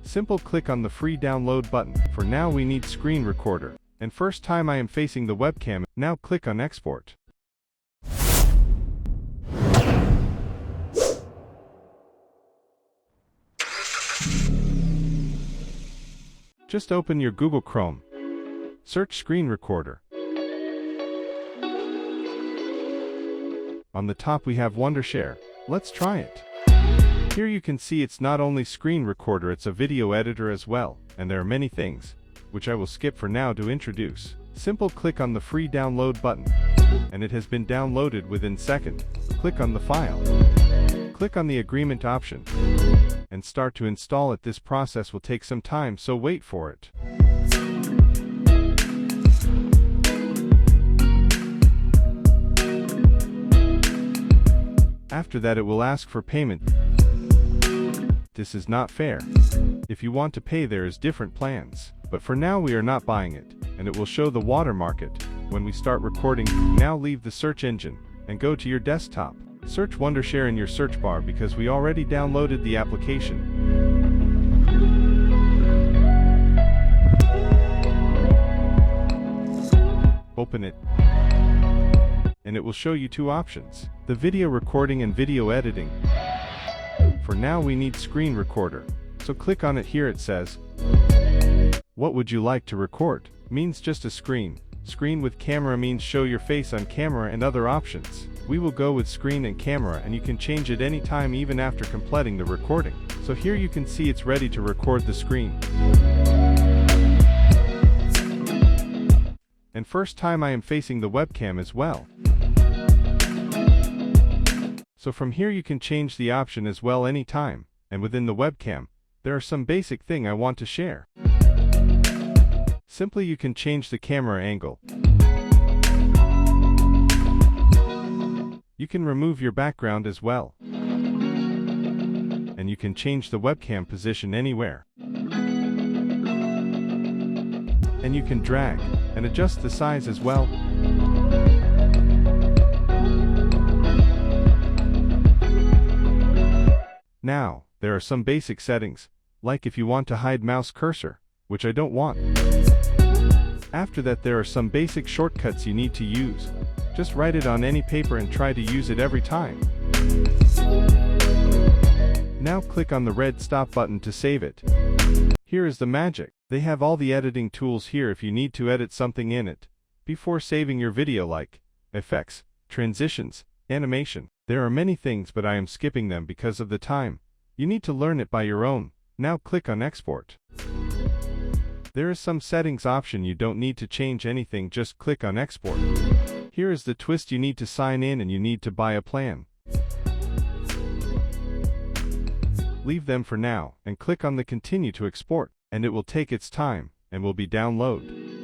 Simple, click on the free download button. For now we need screen recorder. And first time I am facing the webcam. Now click on export. Just open your Google Chrome. Search screen recorder. On the top we have Wondershare. Let's try it. Here you can see it's not only screen recorder, it's a video editor as well, and there are many things, which I will skip for now to introduce. Simple, click on the free download button, and it has been downloaded within seconds. Click on the file. Click on the agreement option, and start to install it. This process will take some time, so wait for it. After that it will ask for payment. This is not fair. If you want to pay, there is different plans. But for now we are not buying it, and it will show the watermark when we start recording. Now leave the search engine, and go to your desktop. Search Wondershare in your search bar because we already downloaded the application. Open it. And it will show you two options, the video recording and video editing. For now we need screen recorder, so click on it. Here it says, what would you like to record? Means just a screen. Screen with camera means show your face on camera and other options. We will go with screen and camera, and you can change it anytime even after completing the recording. So here you can see it's ready to record the screen. And first time I am facing the webcam as well. So from here you can change the option as well anytime, and within the webcam, there are some basic thing I want to share. Simply you can change the camera angle. You can remove your background as well. And you can change the webcam position anywhere. And you can drag and adjust the size as well. Now, there are some basic settings, like if you want to hide mouse cursor, which I don't want. After that there are some basic shortcuts you need to use. Just write it on any paper and try to use it every time. Now click on the red stop button to save it. Here is the magic. They have all the editing tools here if you need to edit something in it before saving your video, like effects, transitions, animation. There are many things, but I am skipping them because of the time. You need to learn it by your own. Now click on export. There is some settings option, you don't need to change anything, just click on export. Here is the twist, you need to sign in and you need to buy a plan. Leave them for now and click on the continue to export, and it will take its time and will be downloaded.